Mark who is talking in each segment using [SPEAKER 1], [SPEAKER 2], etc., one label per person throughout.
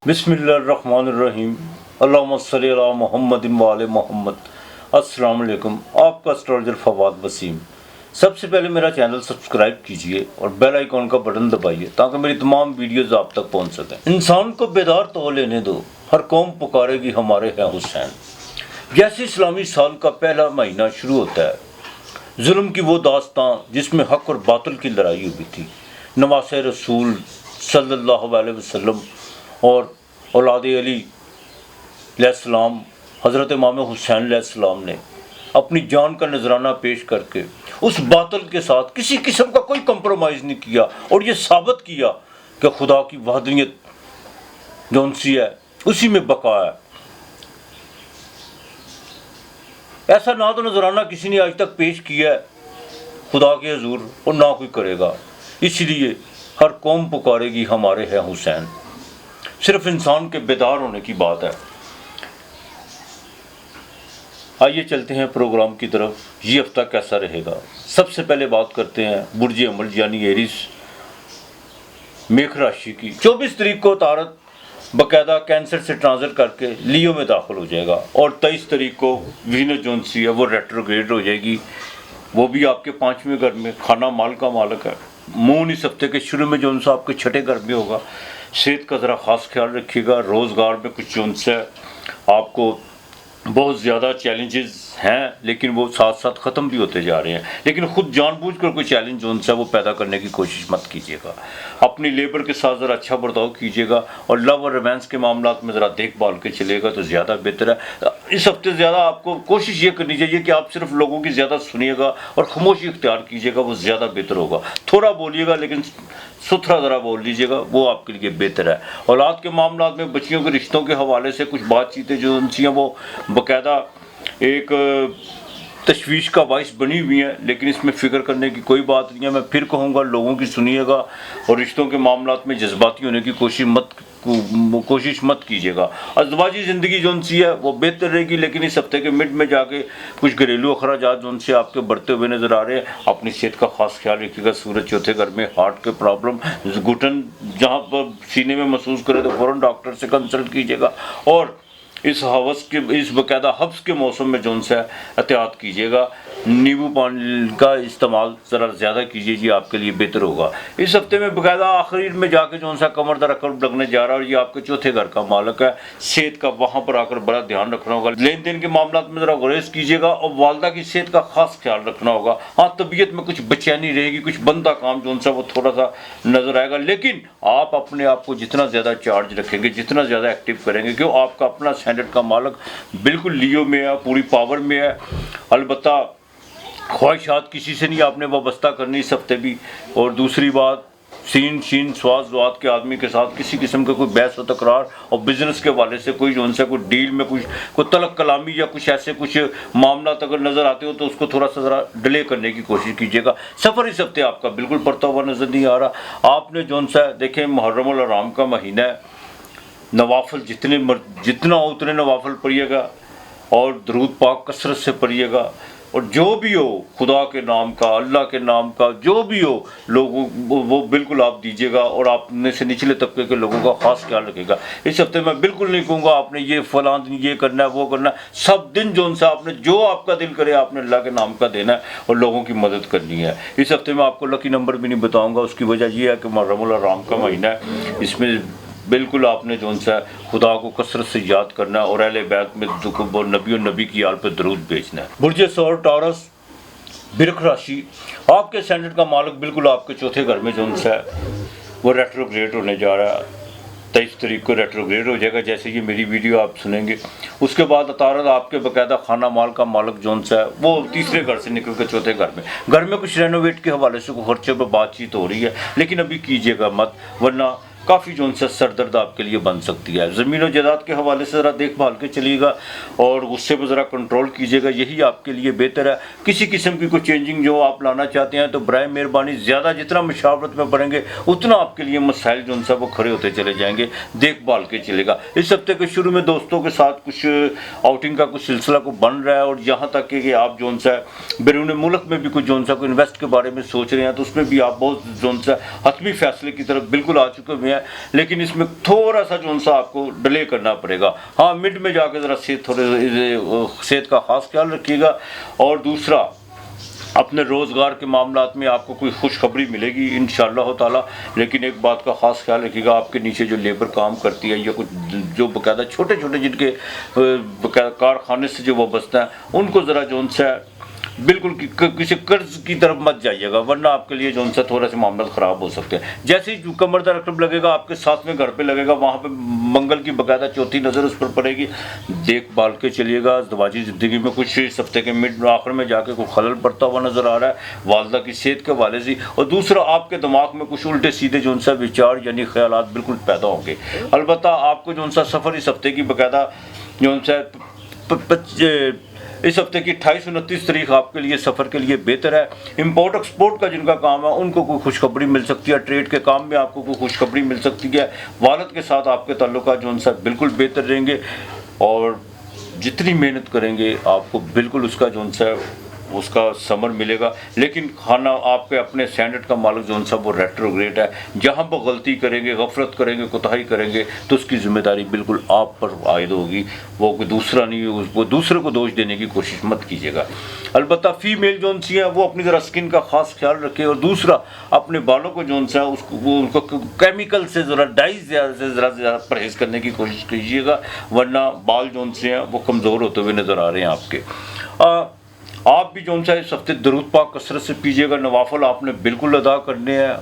[SPEAKER 1] बिस्मिल्लाहिर्रहमानिर्रहीम। अल्लाहुम्मा सल्ली अला मुहम्मदिन व आले मोहम्मद। अस्सलाम वालेकुम। आपका एस्ट्रोलॉजर फवाद वसीम। सबसे पहले मेरा चैनल सब्सक्राइब कीजिए और बेल आइकॉन का बटन दबाइए ताकि मेरी तमाम वीडियोस आप तक पहुंच सकें। इंसान को बेदार तो लेने दो, हर कौम पुकारेगी हमारे हैं हुसैन। जैसे इस्लामी साल का पहला महीना शुरू होता है, जुल्म की वो दास्तां जिसमें हक और बातिल की लड़ाई हुई थी, नवासे रसूल सल्लल्लाहु अलैहि वसल्लम और औलाद अली अलैहिस्सलाम हज़रत इमाम हुसैन अलैहिस्सलाम ने अपनी जान का नजराना पेश करके उस बातिल के साथ किसी किस्म का कोई कंप्रोमाइज़ नहीं किया और ये साबित किया कि खुदा की वहदनियत जौन सी है उसी में बका है। ऐसा ना तो नजराना किसी ने आज तक पेश किया है खुदा के हुजूर और ना कोई करेगा। इसलिए हर कौम पुकारेगी हमारे हैं हुसैन। सिर्फ इंसान के बेदार होने की बात है। आइए चलते हैं प्रोग्राम की तरफ। ये हफ्ता कैसा रहेगा, सबसे पहले बात करते हैं बुर्ज अमल यानी एरिस मेष राशि की। 24 तारीख को तारत बाकायदा कैंसर से ट्रांजिट करके लियो में दाखिल हो जाएगा और 23 तारीख को वीनस जोन सी है वो रेट्रोग्रेड हो जाएगी। वो भी आपके 5वें घर में, खाना माल का मालिक है। मून इस हफ्ते के शुरू में जोन सा आपके 6ठे घर में होगा। सेहत का ज़रा ख़ास ख्याल रखिएगा। रोज़गार में कुछ जोन सा आपको बहुत ज़्यादा चैलेंजेस हैं, लेकिन वो साथ साथ ख़त्म भी होते जा रहे हैं। लेकिन ख़ुद जानबूझकर कोई चैलेंज जोन सा वो पैदा करने की कोशिश मत कीजिएगा। अपनी लेबर के साथ ज़रा अच्छा बर्ताव कीजिएगा और लव और रोमांस के मामला में ज़रा देखभाल के चलेगा तो ज़्यादा बेहतर है। इस हफ्ते ज़्यादा आपको कोशिश ये करनी चाहिए कि आप सिर्फ लोगों की ज़्यादा सुनिएगा और खामोशी इख्तियार कीजिएगा, वो ज़्यादा बेहतर होगा। थोड़ा बोलिएगा लेकिन सुथरा ज़रा बोल लीजिएगा, वो आपके लिए बेहतर है। औलाद के मामला में बच्चियों के रिश्तों के हवाले से कुछ बातचीतें जो उनसी हैं वो बाकायदा एक तशवीश का बाइस बनी हुई है, लेकिन इसमें फ़िक्र करने की कोई बात नहीं है। मैं फिर कहूँगा लोगों की सुनिएगा और रिश्तों के मामलात में जज्बाती होने की कोशिश मत कीजिएगा। अज़वाजी ज़िंदगी जोन सी है वो बेहतर रहेगी, लेकिन इस हफ्ते के मिड में जाके कुछ घरेलू अखराजात जोन से आपके बढ़ते हुए नज़र आ रहे हैं। अपनी सेहत का खास ख्याल रखिएगा। सूरज चौथे घर में, हार्ट के प्रॉब्लम, घुटन जहाँ पर सीने में महसूस करे तो फ़ौरन डॉक्टर से कंसल्ट कीजिएगा और इस बाकायदा हब्स के मौसम में जोन सा एहतियात कीजिएगा। नींबू पानी का इस्तेमाल ज़रा ज़्यादा कीजिए जी, आपके लिए बेहतर होगा। इस हफ्ते में बाकायदा आखिर में जाके जोन सा कमर दर रकम लगने जा रहा है और ये आपके चौथे घर का मालिक है। सेहत का वहाँ पर आकर बड़ा ध्यान रखना होगा। लेन देन के मामला में ज़रा गुरेज कीजिएगा और वालदा की सेहत का खास ख्याल रखना होगा। हाँ, तबीयत में कुछ बेचैनी रहेगी, कुछ बंदा काम जोन सा वो थोड़ा सा नज़र आएगा, लेकिन आप अपने आप को जितना ज़्यादा चार्ज रखेंगे, जितना ज़्यादा एक्टिव करेंगे, क्यों आपका अपना स्टैंडर्ड का मालिक बिल्कुल लियो में है, पूरी पावर में है। अलबत्ता ख्वाहिशात किसी से नहीं आपने वाबस्ता करनी इस हफ्ते भी। और दूसरी बात, सीन शीन स्वाद वाद के आदमी के साथ किसी किस्म का कोई बहस व तकरार और बिजनेस के वाले से कोई जो उनसे कोई डील में कोई तलक कलामी या कुछ ऐसे कुछ मामला अगर नज़र आते हो तो उसको थोड़ा सा ज़रा डिले करने की कोशिश कीजिएगा। सफ़र इस हफ्ते आपका बिल्कुल पड़ता हुआ नज़र नहीं आ रहा। आपने जो सा देखें मुहर्रम और हराम का महीना है, नवाफल जितना उतने नवाफल पढ़िएगा और दरूद पाक कसरत से पढ़िएगा और जो भी हो खुदा के नाम का, अल्लाह के नाम का जो भी हो लोगों वो बिल्कुल आप दीजिएगा और आपने से निचले तबके के लोगों का खास ख्याल रखेगा। इस हफ्ते मैं बिल्कुल नहीं कहूँगा आपने ये फलां दिन ये करना है वो करना है। सब दिन जोन सा आपने जो आपका दिल करे आपने अल्लाह के नाम का देना है और लोगों की मदद करनी है। इस हफ्ते में आपको लकी नंबर भी नहीं बताऊँगा, उसकी वजह यह है कि मुहर्रम हराम का महीना है। इसमें बिल्कुल आपने जो सा खुदा को कसरत से याद करना है और अहले बैत में नबी और नबी की याद पर दरूद भेजना है। बुर्ज सौर टॉरस बिरख राशि, आपके स्टैंडर्ड का मालिक बिल्कुल आपके चौथे घर में जो सा वो रेट्रोग्रेड होने जा रहा है। 23 तारीख को रेट्रोग्रेड हो जाएगा। जैसे ये मेरी वीडियो आप सुनेंगे उसके बाद अतारत आपके बाकायदा खाना माल का मालिक जोन सा है वो तीसरे घर से निकल कर चौथे घर में कुछ रेनोवेट के हवाले से खर्चे पर बातचीत हो रही है, लेकिन अभी कीजिएगा मत, वरना काफ़ी जो सा सरदर्द आपके लिए बन सकती है। ज़मीन और जायदाद के हवाले से ज़रा देखभाल के चलिएगा और गुस्से पर ज़रा कंट्रोल कीजिएगा, यही आपके लिए बेहतर है। किसी किस्म की कोई चेंजिंग जो आप लाना चाहते हैं तो बराए मेहरबानी ज़्यादा जितना मशावरत में पड़ेंगे उतना आपके लिए मसाइल जो सा वो खड़े होते चले जाएंगे। देखभाल के चलेगा। इस हफ्ते के शुरू में दोस्तों के साथ कुछ आउटिंग का कुछ सिलसिला को बन रहा है और यहाँ तक कि आप जो सा बैरून मुल्क में भी कुछ जो सा को इन्वेस्ट के बारे में सोच रहे हैं तो उसमें भी आप बहुत जो सा हतमी फैसले की तरफ बिल्कुल आ चुके हुए हैं। हैं, लेकिन इसमें थोड़ा सा जो सा आपको डिले करना पड़ेगा। हाँ, मिड में जाकर ज़रा सेहत का ख़ास ख्याल रखिएगा। और दूसरा, अपने रोज़गार के मामलात में आपको कोई खुशखबरी मिलेगी इंशाअल्लाह ताला, लेकिन एक बात का ख़ास ख्याल रखिएगा, आपके नीचे जो लेबर काम करती है या कुछ जो बाकायदा छोटे छोटे जिनके कारखाने से जो वाबस्ता हैं, उनको ज़रा जो सा बिल्कुल किसी कर्ज की तरफ मत जाइएगा, वरना आपके लिए जो सा थोड़ा से मामला ख़राब हो सकते हैं। जैसे ही कमर दर्द लगेगा, आपके साथ में घर पे लगेगा, वहाँ पे मंगल की बाकायदा चौथी नज़र उस पर पड़ेगी। देखभाल के चलिएगा। दवाजी ज़िंदगी में कुछ इस हफ्ते के मिड आखिर में जाके कोई खलल पड़ता हुआ नज़र आ रहा है वालदा की सेहत के हवाले से। और दूसरा, आपके दिमाग में कुछ उल्टे सीधे जो सा विचार यानी ख्यालात बिल्कुल पैदा होंगे। अलबत्ता आपको जो सा सफ़र इस हफ्ते की बाकायदा जो सा इस हफ्ते की 28-29 तारीख आपके लिए सफ़र के लिए बेहतर है। इंपोर्ट एक्सपोर्ट का जिनका काम है उनको कोई खुशखबरी मिल सकती है, ट्रेड के काम में आपको कोई खुशखबरी मिल सकती है। वालिद के साथ आपके ताल्लुकात जो सा बिल्कुल बेहतर रहेंगे, और जितनी मेहनत करेंगे आपको बिल्कुल उसका समर मिलेगा। लेकिन खाना आपके अपने स्टैंडर्ड का मालिक जो सा वो रेट्रोग्रेड है। जहाँ पर गलती करेंगे, गफलत करेंगे, कोताही करेंगे तो उसकी जिम्मेदारी बिल्कुल आप पर आयद होगी, वो कोई दूसरा नहीं, वो दूसरे को दोष देने की कोशिश मत कीजिएगा। अलबत्ता फीमेल जो सी है वो अपनी ज़रा स्किन का ख़ास ख्याल रखे। और दूसरा, अपने बालों को जो सा उनको केमिकल से ज़रा डाई से ज़रा परहेज़ करने की कोशिश कीजिएगा, वरना बाल जो से हैं वो कमज़ोर होते हुए नज़र आ रहे हैं आपके। आप भी जो सा इस हफ्ते दरूद पाक कसरत से पीजिएगा। नवाफल आपने बिल्कुल अदा करने हैं,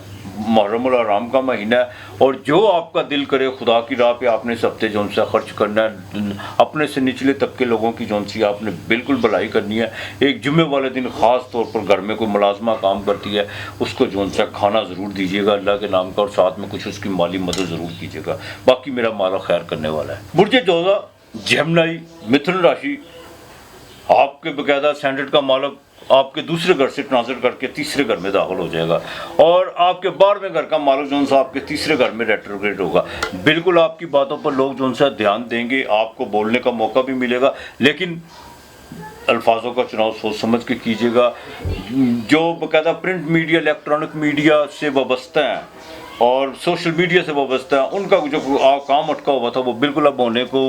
[SPEAKER 1] मुहर्रम आराम का महीना है, और जो आपका दिल करे खुदा की राह पे आपने इस हफ्ते जो सा खर्च करना है। अपने से निचले तबके लोगों की जो सी आपने बिल्कुल भलाई करनी है। एक जुम्मे वाले दिन ख़ास तौर पर घर में कोई मुलाजमा काम करती है, उसको जो सा खाना ज़रूर दीजिएगा अल्लाह के नाम का, और साथ में कुछ उसकी माली मदद ज़रूर कीजिएगा। बाकी मेरा माला खैर करने वाला है। बुर्ज जोज़ा जेमिनी मिथुन राशि, आपके बाकायदा स्टैंडर्ड का मालिक आपके दूसरे घर से ट्रांसफर करके तीसरे घर में दाखिल हो जाएगा, और आपके 12वें घर का मालिक जो सा आपके तीसरे घर में रेट्रोग्रेड होगा। बिल्कुल आपकी बातों पर लोग जो सा ध्यान देंगे, आपको बोलने का मौका भी मिलेगा, लेकिन अल्फाजों का चुनाव सोच समझ के कीजिएगा। जो बाकायदा प्रिंट मीडिया, इलेक्ट्रॉनिक मीडिया से वाबस्ता हैं और सोशल मीडिया से वाबस्ता है, उनका जो काम अटका हुआ था वो बिल्कुल अब होने को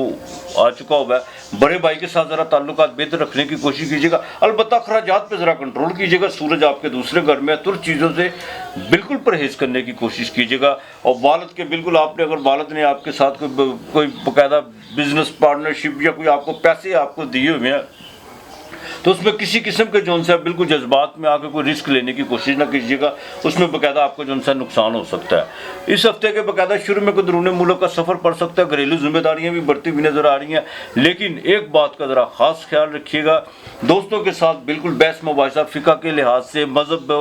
[SPEAKER 1] आ चुका हुआ है। बड़े भाई के साथ ज़रा ताल्लुकात बेहतर रखने की कोशिश कीजिएगा। अलबत्ता अखराजात पे ज़रा कंट्रोल कीजिएगा। सूरज आपके दूसरे घर में है, तुर चीज़ों से बिल्कुल परहेज़ करने की कोशिश कीजिएगा। और वालिद के बिल्कुल आपने, अगर वालिद ने आपके साथ कोई बाकायदा बिजनेस पार्टनरशिप या कोई आपको पैसे आपको दिए हुए हैं, तो उसमें किसी किस्म के जो सा बिल्कुल जज्बात में आकर कोई रिस्क लेने की कोशिश ना कीजिएगा, उसमें बाकायदा आपको जो सा नुकसान हो सकता है। इस हफ्ते के बाकायदा शुरू में कोई अंदरूनी मुल्क का सफ़र पड़ सकता है, घरेलू जिम्मेदारियां भी बढ़ती हुई नज़र आ रही हैं, लेकिन एक बात का ज़रा ख़ास ख्याल रखिएगा, दोस्तों के साथ बिल्कुल बहस मुबाहिसा फ़िक़्ह के लिहाज से, मज़हब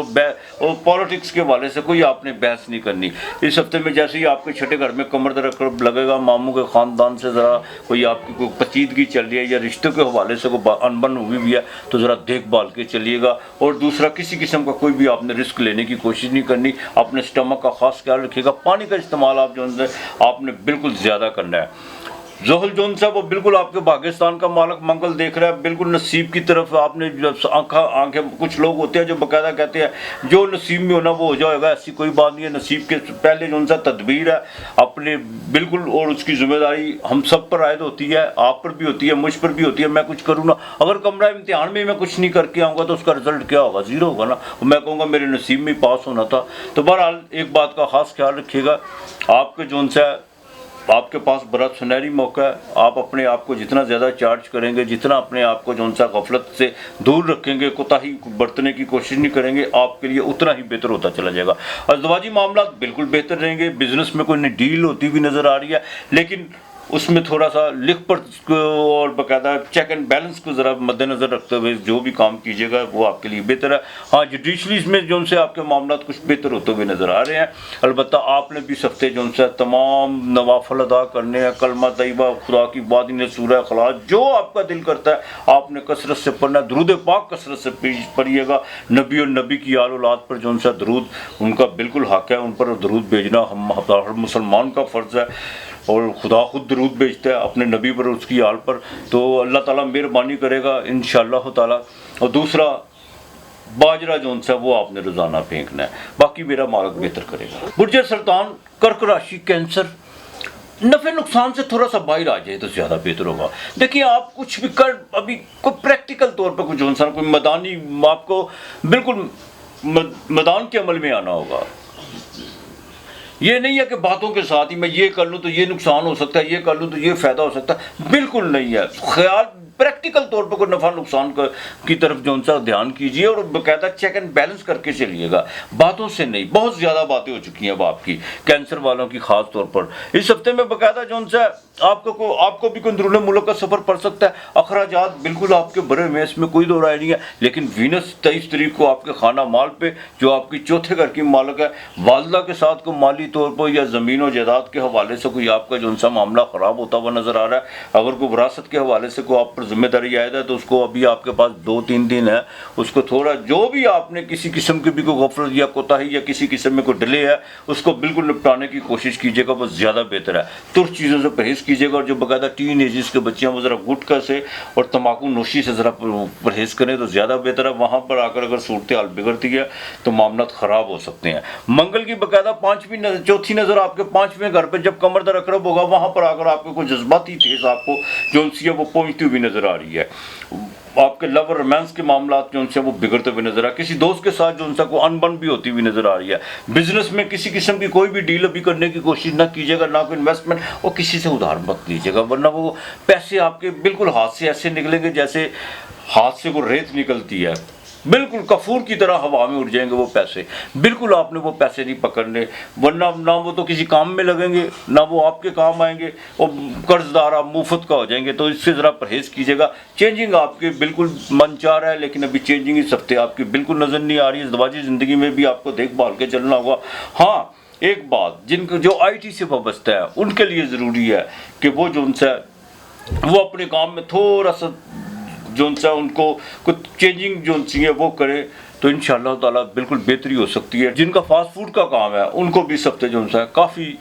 [SPEAKER 1] और पॉलिटिक्स के हवाले से कोई आपने बहस नहीं करनी। इस हफ्ते में जैसे ही आपके छठे घर में कमर दर्द लगेगा, मामू के ख़ानदान से ज़रा कोई आपकी कोई पचीदगी चल रही है या रिश्तों के हवाले से कोई अनबन हुई भी है, तो ज़रा देखभाल के चलिएगा। और दूसरा, किसी किस्म का कोई भी आपने रिस्क लेने की कोशिश नहीं करनी। अपने स्टमक का ख़ास ख्याल रखिएगा। पानी का इस्तेमाल आप जो है आपने बिल्कुल ज़्यादा करना है। जोहल जोन साहब वो बिल्कुल आपके पाकिस्तान का मालिक मंगल देख रहा है, बिल्कुल नसीब की तरफ आपने आंखें, कुछ लोग होते हैं जो बाकायदा कहते हैं जो नसीब में होना वो हो जाएगा, ऐसी कोई बात नहीं है। नसीब के पहले जो सा तदबीर है अपने बिल्कुल, और उसकी जिम्मेदारी हम सब पर आयद होती है, आप पर भी होती है, मुझ पर भी होती है। मैं कुछ करूँ ना, अगर कमरा इम्तिहान में मैं कुछ नहीं करके आऊँगा तो उसका रिजल्ट क्या होगा? ज़ीरो होगा ना। मैं कहूँगा मेरे नसीब में पास होना था। तो बहरहाल एक बात का ख़ास ख्याल रखिएगा, आपके जो सा आपके पास बड़ा सुनहरी मौका है। आप अपने आप को जितना ज़्यादा चार्ज करेंगे, जितना अपने आप को जो सा गफलत से दूर रखेंगे, कोताही बरतने की कोशिश नहीं करेंगे, आपके लिए उतना ही बेहतर होता चला जाएगा। अज़दवाजी मामला बिल्कुल बेहतर रहेंगे। बिजनेस में कोई नई डील होती हुई नज़र आ रही है, लेकिन उसमें थोड़ा सा लिख पर और बाकायदा चेक एंड बैलेंस को ज़रा मद्देनज़र रखते हुए जो भी काम कीजिएगा वो आपके लिए बेहतर है। हाँ, जुडिशली इसमें जो से आपके मामला कुछ बेहतर होते हुए नज़र आ रहे हैं। अलबत्ता आपने भी इस हफ्ते जो से तमाम नवाफल अदा करने हैं, कलमा तैयबा, खुदा की बात, सूरह इखलास, जो आपका दिल करता है आपने कसरत से पढ़ना। दरूद पाक कसरत से पढ़िएगा। नबी और नबी की आल औलाद पर जो सा दरूद उनका बिल्कुल हक है, उन पर दरूद भेजना हम हर मुसलमान का फ़र्ज़ है, और खुदा खुद दरूद भेजता है अपने नबी पर, उसकी आल पर। तो अल्लाह ताला मेहरबानी करेगा इंशाअल्लाह ताला। और दूसरा, बाजरा जोन सा वो आपने रोजाना फेंकना है, बाकी मेरा मालक बेहतर करेगा। बुर्ज सरतान, कर्क राशि, कैंसर, नफे नुकसान से थोड़ा सा बाहर आ जाए तो ज़्यादा बेहतर होगा। देखिए आप कुछ भी कर, अभी कोई प्रैक्टिकल तौर पर कुछ इंसान कोई मैदानी, आपको बिल्कुल मैदान के अमल में आना होगा। ये नहीं है कि बातों के साथ ही मैं ये कर लूँ तो ये नुकसान हो सकता है, ये कर लूँ तो ये फ़ायदा हो सकता है, बिल्कुल नहीं है। ख्याल प्रैक्टिकल तौर पर कोई नफ़ा नुकसान की तरफ जो सा ध्यान कीजिए और बाकायदा चेक एंड बैलेंस करके चलिएगा, बातों से नहीं। बहुत ज़्यादा बातें हो चुकी हैं अब आपकी, कैंसर वालों की ख़ास तौर पर। इस हफ्ते में बाकायदा जो सा आपको भी कोई अंदरूनी मुल्क का सफ़र पड़ सकता है, अखराजात बिल्कुल आपके भरे हुए, इसमें कोई दो राय नहीं है। लेकिन वीनस 23 तारीख को आपके खाना माल पे, जो आपकी चौथे घर की मालिक है, वालदा के साथ को माली तौर पर या ज़मीन और जायदाद के हवाले से कोई आपका जो सा मामला ख़राब होता हुआ नज़र आ रहा है। अगर कोई विरासत के हवाले से कोई आप पर जिम्मेदारी आयद है तो उसको अभी आपके पास 2-3 दिन है, उसको थोड़ा जो भी आपने किसी किस्म की भी कोई गफलत या कोताही या किसी किस्म में कोई डिले है, उसको बिल्कुल निपटाने की कोशिश कीजिएगा, वो ज़्यादा बेहतर है। तुर्क चीज़ों से परहेज़ कीजिएगा और जो बाकायदा टीन एजेस के बच्चे हैं वो ज़रा गुटखा से और तम्बाकू नोशी से ज़रा परहेज़ करें तो ज़्यादा बेहतर है। वहाँ पर आकर अगर सूरत हाल बिगड़ती है तो मामला ख़राब हो सकते हैं। मंगल की बाकायदा चौथी नज़र आपके 5वें घर पर जब कमर दर अकरब होगा, वहाँ पर आकर आपको कोई जज्बाती तेज़ आपको जो सी है वो पहुँचती हुई नज़र आ रही है। आपके लव और रोमांस के मामला जो से वो बिगड़ते हुए नजर आ, किसी दोस्त के साथ जो उनसा को अनबन भी होती हुई नजर आ रही है। बिजनेस में किसी किस्म की कोई भी डील अभी करने की कोशिश ना कीजिएगा, ना कोई इन्वेस्टमेंट, और किसी से उधार मत लीजिएगा, वरना वो पैसे आपके बिल्कुल हाथ से ऐसे निकलेंगे जैसे हाथ से वो रेत निकलती है, बिल्कुल कफूर की तरह हवा में उड़ जाएंगे वो पैसे। बिल्कुल आपने वो पैसे नहीं पकड़ने, वरना ना वो तो किसी काम में लगेंगे, ना वो आपके काम आएंगे, और कर्जदार आप मुफ्त का हो जाएंगे। तो इससे ज़रा परहेज़ कीजिएगा। चेंजिंग आपके बिल्कुल मन चाह रहा है, लेकिन अभी चेंजिंग इस हफ्ते आपकी बिल्कुल नज़र नहीं आ रही है। ज़वाजी ज़िंदगी में भी आपको देखभाल के चलना होगा। हाँ, एक बात, जिनको जो IT से वाबस्ता है उनके लिए ज़रूरी है कि वो जो उनसे वो अपने काम में थोड़ा सा जो सा उनको कुछ चेंजिंग जो सी है वो करे तो इंशाअल्लाह ताला बिल्कुल बेहतरी हो सकती है। जिनका फास्ट फूड का काम है उनको भी इस हफ्ते जो सा काफ़ी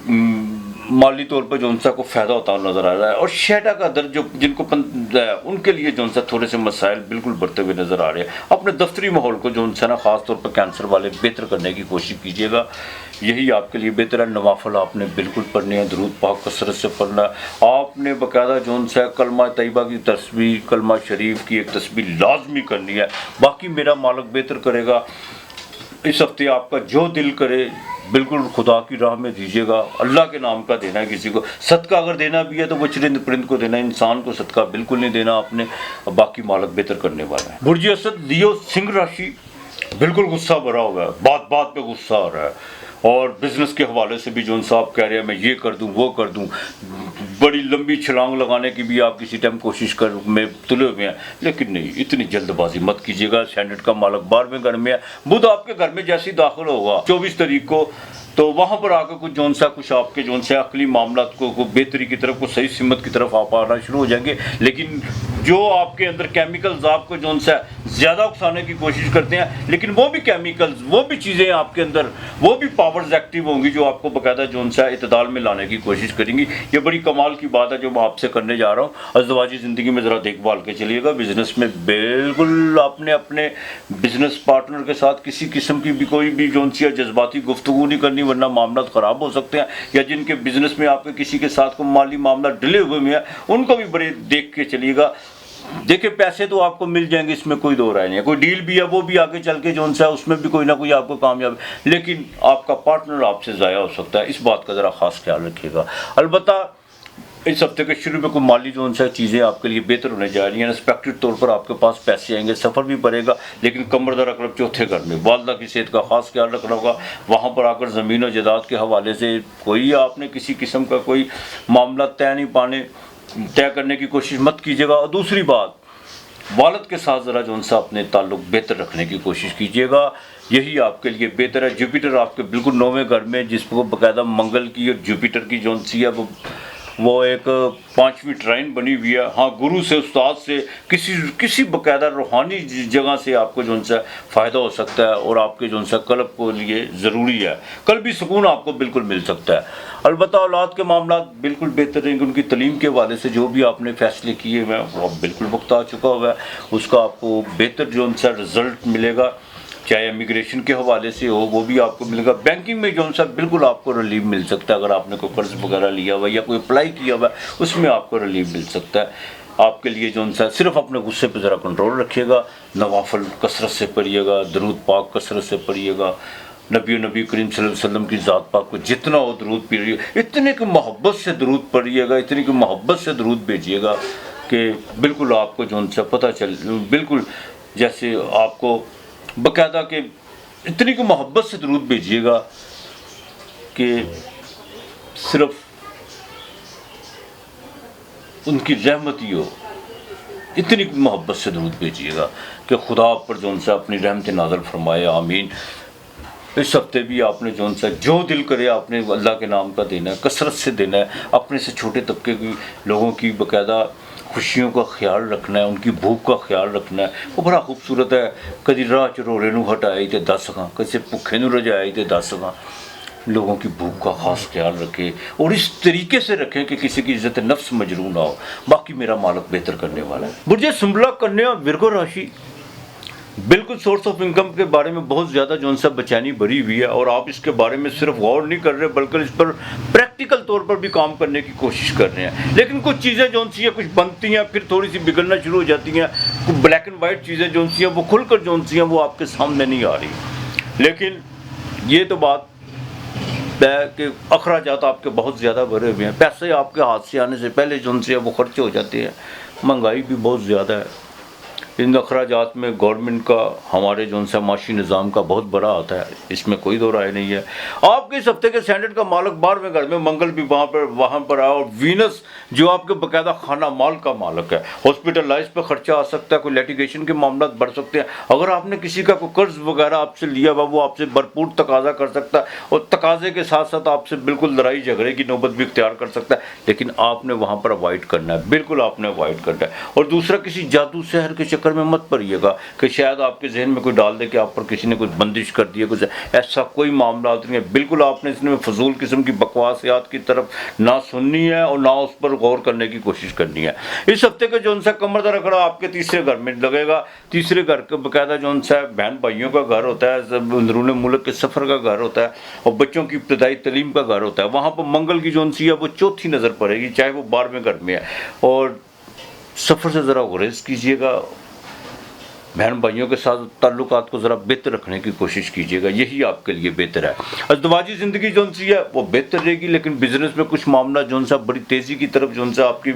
[SPEAKER 1] माली तौर पर जो सा को फ़ायदा होता नज़र आ रहा है। और शेटा का दर्द जो जिनको है उनके लिए जो सा थोड़े से मसाइल बिल्कुल बढ़ते हुए नज़र आ रहे हैं। अपने दफ्तरी माहौल को जो सा ना ख़ास तौर पर कैंसर वाले बेहतर करने की कोशिश कीजिएगा, यही आपके लिए बेहतर है। नवाफल आपने बिल्कुल पढ़ने हैं, दरूद पाक कसरत से पढ़ना है। आपने बाकायदा जो सा कलमा तैयबा की तस्बीह, कलमा शरीफ की एक तस्बीह लाजमी करनी है, बाकी मेरा मालिक बेहतर करेगा। इस हफ्ते आपका जो दिल करे बिल्कुल खुदा की राह में दीजिएगा। अल्लाह के नाम का देना है किसी को। सदका अगर देना भी है तो वो चरिंद परिंद को देना है, इंसान को सदका बिल्कुल नहीं देना आपने। बाकी मालिक बेहतर करने वाला है। बुर्ज असद, लियो, सिंह राशि, बिल्कुल गुस्सा भरा हुआ है, बात बात पे गुस्सा आ रहा है। और बिज़नेस के हवाले से भी जो साहब कह रहे हैं मैं ये कर दूं वो कर दूं, बड़ी लंबी छलांग लगाने की भी आप किसी टाइम कोशिश कर में तुले हुए हैं, लेकिन नहीं, इतनी जल्दबाजी मत कीजिएगा। सैंडर्ड का मालिक 12वें घर में है, बुध आपके घर में जैसे ही दाखिल होगा 24 तारीख को, तो वहाँ पर आकर कुछ आपके अकली मामला को बेहतरी की तरफ, को सही सिमत की तरफ आप आना शुरू हो जाएंगे। लेकिन जो आपके अंदर केमिकल्स आपको ज़्यादा उकसाने की कोशिश करते हैं, लेकिन वो भी केमिकल्स, वो भी चीज़ें आपके अंदर, वो भी पावर्स एक्टिव होंगी जो आपको बाकायदा इतदाल में लाने की कोशिश करेंगी। ये बड़ी कमाल की बात है जो मैं आपसे करने जा रहा हूँ। अज़दवाजी ज़िंदगी में ज़रा देखभाल के चलिएगा। बिज़नेस में बिल्कुल आपने अपने बिज़नेस पार्टनर के साथ किसी किस्म की भी कोई भी जज्बाती गुफ्तगू नहीं करनी, वरना मामला ख़राब हो सकते हैं। या जिनके बिज़नेस में आपके किसी के साथ को माली मामला डिले हुए में है, उनको भी बड़े देख के चलिएगा। देखिए पैसे तो आपको मिल जाएंगे, इसमें कोई दो राय नहीं है। कोई डील भी है वो भी आगे चल के जो है उसमें भी कोई ना कोई आपको कामयाब, लेकिन आपका पार्टनर आपसे ज़ाया हो सकता है। इस बात का ज़रा ख़ास ख्याल रखिएगा। अलबत्ता इस हफ्ते के शुरू में कोई माली जो उनसे चीज़ें आपके लिए बेहतर होने जा रही हैं। अनएक्सपेक्टेड तौर पर आपके पास पैसे आएंगे, सफ़र भी बढ़ेगा, लेकिन कमर दर अकरब चौथे घर में वालदा की सेहत का ख़ास ख्याल रखना होगा। वहाँ पर आकर ज़मीन और जायदाद के हवाले से कोई आपने किसी किस्म का कोई मामला तय करने की कोशिश मत कीजिएगा। और दूसरी बात, वालिद के साथ ज़रा जो सा अपने ताल्लुक़ बेहतर रखने की कोशिश कीजिएगा, यही आपके लिए बेहतर है। जुपिटर आपके बिल्कुल 9वें घर में, जिसको बाकायदा मंगल की और जुपिटर की जो सी है वो वो एक 5वीं ट्राइन बनी हुई है। हाँ, गुरु से, उस्ताद से, किसी बकायदा रूहानी जगह से आपको जो सा फ़ायदा हो सकता है और आपके जो सा कल्ब को लिए ज़रूरी है। कल भी सुकून आपको बिल्कुल मिल सकता है। अलबत्ता औलाद के मामला बिल्कुल बेहतर रहेंगे। उनकी तलीम के हवाले से जो भी आपने फ़ैसले किए हुए हैं वो बिल्कुल वक्त आ चुका हुआ है, उसका आपको बेहतर जो सा रिज़ल्ट मिलेगा। चाहे इमिग्रेशन के हवाले से हो वो भी आपको मिलेगा। बैंकिंग में जो सा बिल्कुल आपको रिलीफ मिल सकता है। अगर आपने कोई कर्ज वगैरह लिया हुआ या कोई अप्लाई किया हुआ उसमें आपको रिलीफ मिल सकता है। आपके लिए जो सा सिर्फ अपने गुस्से पे ज़रा कंट्रोल रखिएगा। नवाफल कसरत से पढ़िएगा, दरूद पाक कसरत से पढ़िएगा। नबी करीम सल्लल्लाहु अलैहि वसल्लम की ज़ात पाक को जितना हो दरूद पढ़िए, इतने की मोहब्बत से दरूद पढ़िएगा, इतनी की मोहब्बत से दरूद भेजिएगा कि बिल्कुल आपको जो सा पता चल, बिल्कुल जैसे आपको बाकायदा के इतनी की मोहब्बत से दरूद भेजिएगा कि सिर्फ उनकी रहमत ही हो। इतनी मोहब्बत से दरूद भेजिएगा कि खुदा पर जो सा अपनी रहमत नाज़िल फरमाए। आमीन। इस हफ्ते भी आपने जो सा जो दिल करे आपने अल्लाह के नाम का देना है, कसरत से देना है। अपने से छोटे तबके की लोगों की बाकायदा खुशियों का ख्याल रखना है, उनकी भूख का ख्याल रखना है। वो बड़ा खूबसूरत है। कभी राह च रोरे नूं हटाई तो दस सकां, किसी भुखे नूं रजाई तो दस सकां। लोगों की भूख का खास ख्याल रखें और इस तरीके से रखें कि किसी की इज्जत नफ्स मजरू ना हो। बाकी मेरा मालिक बेहतर करने वाला है। बुर्जे सुंबला कन्या विरगो राशि बिल्कुल सोर्स ऑफ इनकम के बारे में बहुत ज़्यादा जो सा बेचैनी भरी हुई है और आप इसके बारे में सिर्फ गौर नहीं कर रहे बल्कि इस पर प्रैक्टिकल तौर पर भी काम करने की कोशिश कर रहे हैं। लेकिन कुछ चीज़ें जो सी हैं कुछ बनती हैं फिर थोड़ी सी बिगड़ना शुरू हो जाती हैं। कुछ ब्लैक एंड वाइट चीज़ें जो सी हैं वो खुलकर जो सी हैं वो आपके सामने नहीं आ रही। लेकिन ये तो बात है कि अखराजात आपके बहुत ज़्यादा भरे हुए हैं। पैसे आपके हाथ से आने से पहले जो सी हैं वो खर्चे हो जाते हैं। महंगाई भी बहुत ज़्यादा है। इन अखराजात में गवर्नमेंट का, हमारे जो सा माशी निज़ाम का बहुत बड़ा आता है, इसमें कोई दो राय नहीं है। आपके इस हफ्ते के स्टैंडर्ड का मालिक 12वें घर में, मंगल भी वहाँ पर आया और वीनस जो आपके बाकायदा खाना माल का मालिक है। हॉस्पिटलाइज पर खर्चा आ सकता है, कोई लिटिगेशन के मामला बढ़ सकते हैं। अगर आपने किसी का कोई कर्ज वगैरह आपसे लिया हुआ वो आपसे भरपूर तकाजा कर सकता है और तकाजे के साथ साथ आपसे बिल्कुल लड़ाई झगड़े की नौबत भी इख्तियार कर सकता है। लेकिन आपने वहाँ पर अवॉइड करना है, बिल्कुल आपने अवॉइड करना है। और दूसरा, किसी जादू शहर के चक्कर में मत पड़िएगा कि शायद आपके जहन में कोई डाल दे कि आप पर किसी ने कुछ बंदिश कर दी है, कुछ ऐसा कोई मामला नहीं है। बिल्कुल आपने इसमें फजूल किस्म की बकवासियात की तरफ ना सुननी है और ना उस पर गौर करने की कोशिश करनी है। इस हफ्ते का जो सा कमर दर रखड़ा आपके तीसरे घर में लगेगा। तीसरे घर का बाकायदा जो सा बहन भाइयों का घर होता है, अंदरून मुल्क के सफ़र का घर होता है और बच्चों की इब्तदाई तलीम का घर होता है। वहाँ पर मंगल की जो सी है वो चौथी नज़र पड़ेगी, चाहे वो 12वें घर में है। और सफ़र से ज़रा गुरेज कीजिएगा। बहन भाइयों के साथ ताल्लुकात को ज़रा बेहतर रखने की कोशिश कीजिएगा, यही आपके लिए बेहतर है। अज़दवाजी ज़िंदगी जो सी है वो बेहतर रहेगी। लेकिन बिजनेस में कुछ मामला जो सा बड़ी तेज़ी की तरफ जो सा आपकी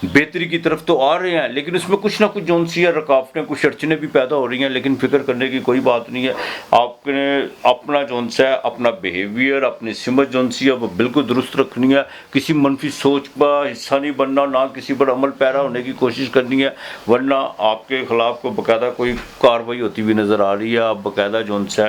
[SPEAKER 1] बेहतरी की तरफ तो आ रहे हैं, लेकिन इसमें कुछ ना कुछ जो सी है रुकावटें, कुछ अड़चनें भी पैदा हो रही हैं। लेकिन फिक्र करने की कोई बात नहीं है। आपने अपना जो सा है, अपना बिहेवियर, अपनी समझ जो सी है वो बिल्कुल दुरुस्त रखनी है। किसी मनफी सोच का हिस्सा नहीं बनना, ना किसी पर अमल पैरा होने की कोशिश करनी है, वरना आपके खिलाफ को बाकायदा कोई कार्रवाई होती हुई नज़र आ रही है। आप बाकायदा जो सा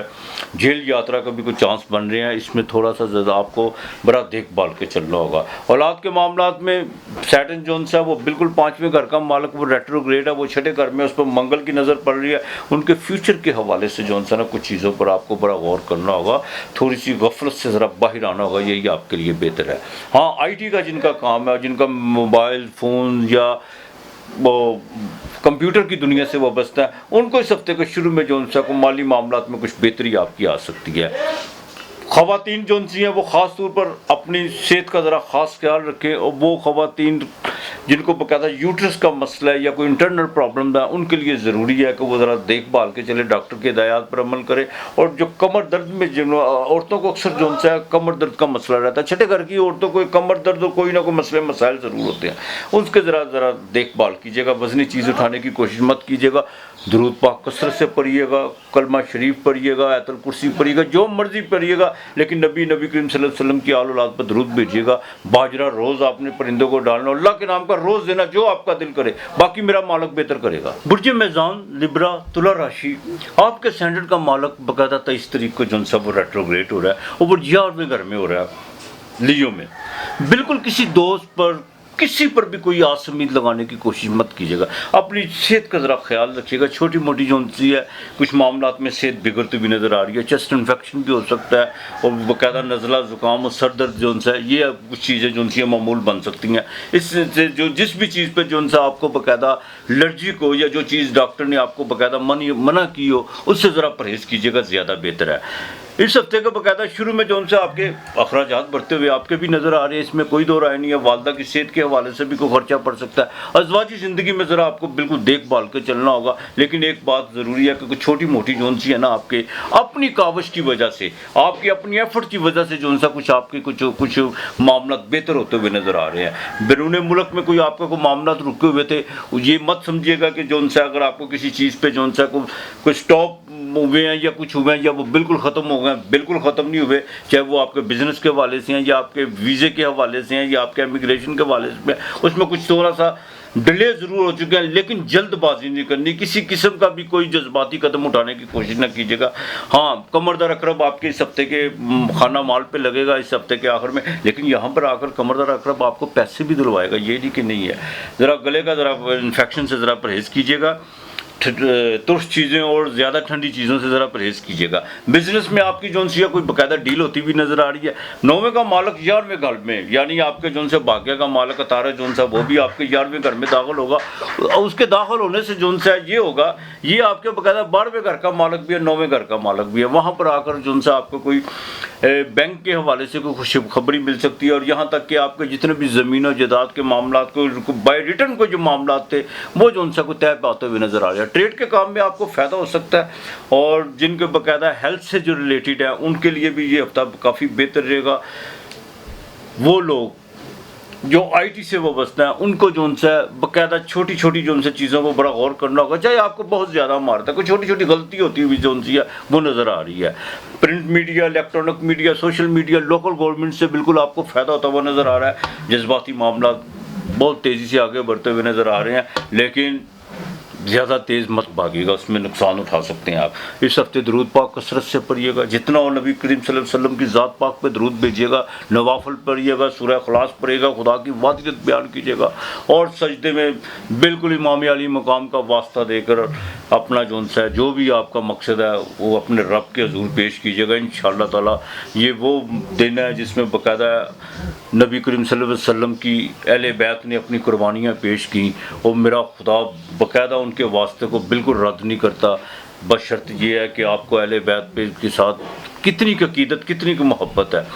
[SPEAKER 1] जेल यात्रा का भी कुछ चांस बन रहे हैं। इसमें थोड़ा सा ज़्यादा आपको बड़ा देखभाल के चलना होगा। औलाद के मामला में सैटर्न जो सा वो बिल्कुल 5वें घर का मालिक, वो रेट्रोग्रेड है, वो 6ठे घर में, उस पर मंगल की नज़र पड़ रही है। उनके फ्यूचर के हवाले से जो सा ना कुछ चीज़ों पर आपको बड़ा गौर करना होगा। थोड़ी सी गफलत से ज़रा बाहर आना होगा, यही आपके लिए बेहतर है। हाँ, IT का जिनका काम है, जिनका मोबाइल फ़ोन या वो कंप्यूटर की दुनिया से वाबस्ता है, उनको इस हफ्ते के शुरू में जो उनसे माली मामलात में कुछ बेहतरी आपकी आ सकती है। ख़वातीन जो सी हैं वो ख़ास तौर पर अपनी सेहत का ज़रा ख़ास ख्याल रखें। और वो ख़वातीन जिनको बाकायदा यूट्रस का मसला है या कोई इंटरनल प्रॉब्लम है, उनके लिए ज़रूरी है कि वो ज़रा देखभाल के चले, डॉक्टर के हिदायत पर अमल करें। और जो कमर दर्द में जिन औरतों को अक्सर जो सा कमर दर्द का मसला रहता है, 6ठे घर की औरतों को कमर दर्द और कोई ना कोई मसाइल ज़रूर होते हैं, उसके ज़रा देखभाल कीजिएगा। वज़नी चीज़ उठाने की कोशिश मत कीजिएगा। दुरूद पाक कसरत से पढ़िएगा, कलमा शरीफ पढ़िएगा, आयतुल कुर्सी पढ़िएगा, जो मर्जी पढ़िएगा। लेकिन नबी करीम सल्लल्लाहु अलैहि वसल्लम की आल औलाद पर दुरूद भेजिएगा। बाजरा रोज़ आपने परिंदों को डालना, अल्लाह के नाम का रोज़ देना, जो आपका दिल करे। बाकी मेरा मालिक बेहतर करेगा। बुर्ज मेज़ान लिब्रा तुला राशि आपके स्टैंडर्ड का मालिक बाकायदा 23 तारीख को जो सा वो रेट्रोग्रेड हो रहा है और वो 11वें घर में हो रहा है। लियो में बिल्कुल किसी दोस्त पर, किसी पर भी कोई आस उम्मीद लगाने की कोशिश मत कीजिएगा। अपनी सेहत का ज़रा ख्याल रखिएगा। छोटी मोटी जो सी है कुछ मामलात में सेहत बिगड़ती भी नज़र आ रही है। चेस्ट इन्फेक्शन भी हो सकता है और बाकायदा नज़ला ज़ुकाम और सर दर्द जो सा है, ये कुछ चीज़ें जो सी मामूल बन सकती हैं। इससे जो जिस भी चीज़ पर जो सा आपको बाकायदा एलर्जिक हो या जो चीज़ डॉक्टर ने आपको बाकायदा मना की हो, उससे ज़रा परहेज़ कीजिएगा, ज़्यादा बेहतर है। इस हफ्ते का बाकायदा शुरू में जो से आपके अखराजात बढ़ते हुए आपके भी नज़र आ रहे हैं, इसमें कोई दो राय नहीं है। वालदा की सेहत के हवाले से भी कोई खर्चा पड़ सकता है। अज़वाजी ज़िंदगी में ज़रा आपको बिल्कुल देखभाल के चलना होगा। लेकिन एक बात ज़रूरी है कि कुछ छोटी मोटी जो सी है ना, आपके अपनी कावश की वजह से, आपकी अपनी एफर्ट की वजह से जो सा कुछ आपके कुछ मामला बेहतर होते हुए नज़र आ रहे हैं। बैरून मुल्क में कोई आपका कोई मामला रुके हुए थे, ये मत समझिएगा कि जो सा अगर आपको किसी चीज़ पर जो सा कोई स्टॉप हुए हैं या कुछ हुए हैं या वो बिल्कुल ख़त्म हो गए, बिल्कुल ख़त्म नहीं हुए। चाहे वो आपके बिजनेस के हवाले से हैं या आपके वीज़े के हवाले से हैं या आपके इमिग्रेशन के हवाले से, उसमें कुछ थोड़ा सा डिले ज़रूर हो चुके हैं। लेकिन जल्दबाजी नहीं करनी, किसी किस्म का भी कोई जज्बाती कदम उठाने की कोशिश न कीजिएगा। हाँ, कमरदार अकरब आपके इस हफ्ते के खाना माल पे लगेगा इस हफ्ते के आखिर में, लेकिन यहाँ पर आकर कमरदार अकरब आपको पैसे भी दिलवाएगा, ये नहीं कि नहीं है। ज़रा गले का ज़रा इन्फेक्शन से ज़रा परहेज़ कीजिएगा। तुर्श चीज़ें और ज़्यादा ठंडी चीज़ों से ज़रा परहेज़ कीजिएगा। बिजनेस में आपकी जो सी कोई बाकायदा डील होती हुई नज़र आ रही है। 9वें का मालक 11वें घर में, यानी आपके जो से भाग्य का मालक अतारा जो सा वो भी आपके 11वें घर में दाखिल होगा। उसके दाखिल होने से जो सा ये होगा, ये आपके बाकायदा 12वें घर का मालक भी है, 9वें घर का मालक भी है। वहाँ पर आकर जो सा आपको कोई बैंक के हवाले से कोई खुशखबरी मिल सकती है। और यहाँ तक कि आपके जितने भी ज़मीन और जायदाद के मामला को बाय रिटर्न को जो मामला थे वो जो सा कोई तय पाते हुए नज़र आ रहा है। ट्रेड के काम में आपको फ़ायदा हो सकता है और जिनके बाकायदा हेल्थ से जो रिलेटेड है उनके लिए भी ये हफ्ता काफ़ी बेहतर रहेगा। वो लोग जो आईटी से वाबस्ता है उनको जो सा बाकायदा छोटी छोटी जो सा चीज़ों को बड़ा गौर करना होगा। चाहे आपको बहुत ज़्यादा मारता है, कोई छोटी छोटी गलती होती हुई जो सी है वो नज़र आ रही है। Print media, electronic media, social media, local government से बिल्कुल आपको फ़ायदा होता हुआ नज़र आ रहा है। जज्बाती मामला बहुत तेज़ी से आगे बढ़ते हुए नज़र आ रहे हैं, लेकिन ज़्यादा तेज़ मत भागिएगा, उसमें नुकसान उठा सकते हैं आप। इस हफ्ते दरूद पाक कसरत से पढ़िएगा, जितना और नबी करीम सल्लल्लाहु अलैहि वसल्लम की ज़ात पाक पे दरूद भेजिएगा, नवाफल पढ़िएगा, सूरह खलास पढ़िएगा, खुदा की वादियत बयान कीजिएगा और सजदे में बिल्कुल इमाम अली मकाम का वास्ता देकर अपना जो सा जो भी आपका मकसद है वो अपने रब के हजूर पेश कीजिएगा। इंशाअल्लाह ताला ये वो दिन है जिसमें बाकायदा नबी करीम सल्लल्लाहु अलैहि वसल्लम की अहले बैत ने अपनी कुर्बानियाँ पेश की और मेरा खुदा बाकायदा उनके वास्ते को बिल्कुल रद्द नहीं करता। बशर्त ये है कि आपको अहले बैत पे के साथ कितनी की अकीदत, कितनी की मोहब्बत है।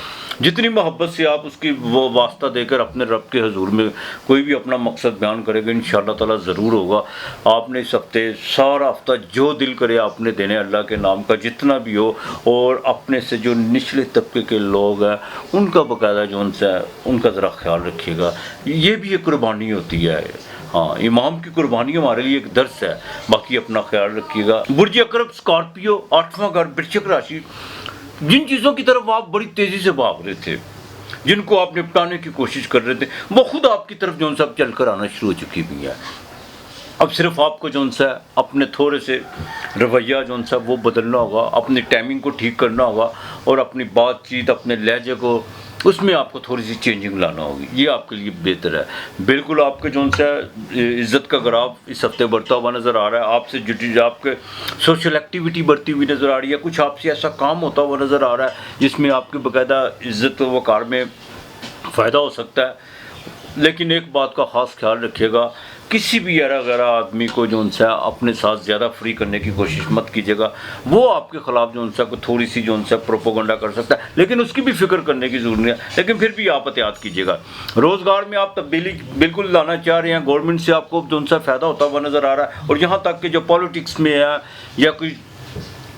[SPEAKER 1] जितनी मोहब्बत से आप उसकी वो वास्ता देकर अपने रब के हजूर में कोई भी अपना मकसद बयान करेगा, इंशाअल्लाह ताला ज़रूर होगा। आपने इस हफ्ते सारा हफ्ता जो दिल करे आपने देने अल्लाह के नाम का जितना भी हो, और अपने से जो निचले तबके के लोग हैं उनका बाकायदा जो उनसे उनका ज़रा ख्याल रखिएगा। ये भी एक कुर्बानी होती है। हाँ, इमाम की कुर्बानी हमारे लिए एक दर्स है। बाकी अपना ख्याल रखिएगा। बुर्ज अकरब स्कॉर्पियो 8वां घर वृश्चिक राशि, जिन चीज़ों की तरफ आप बड़ी तेज़ी से भाग रहे थे, जिनको आप निपटाने की कोशिश कर रहे थे, वो खुद आपकी तरफ जो सब चल कर आना शुरू हो चुकी भी है। अब सिर्फ आपको जो सा अपने थोड़े से रवैया जो सा वो बदलना होगा, अपनी टाइमिंग को ठीक करना होगा और अपनी बातचीत, अपने लहजे को उसमें आपको थोड़ी सी चेंजिंग लाना होगी। ये आपके लिए बेहतर है। बिल्कुल आपके जो सा इज़्ज़त का ग्राफ इस हफ्ते बढ़ता हुआ नज़र आ रहा है। आपसे जुटी आपके सोशल एक्टिविटी बढ़ती हुई नज़र आ रही है। कुछ आपसे ऐसा काम होता हुआ नज़र आ रहा है जिसमें आपकी बाकायदा इज़्ज़त व वक़ार में फ़ायदा हो सकता है। लेकिन एक बात का ख़ास ख्याल रखिएगा, किसी भी ऐरा गैरा आदमी को जो उनसे अपने साथ ज़्यादा फ्री करने की कोशिश मत कीजिएगा। वो आपके ख़िलाफ़ जो उनसे को थोड़ी सी जो उनसे प्रोपोगंडा कर सकता है, लेकिन उसकी भी फिक्र करने की ज़रूरत नहीं है। लेकिन फिर भी आप एहतियात कीजिएगा। रोज़गार में आप तब्दीली बिल्कुल लाना चाह रहे हैं, गवर्नमेंट से आपको जो उनसे फ़ायदा होता हुआ नज़र आ रहा है। और यहाँ तक कि जो पॉलिटिक्स में है या कोई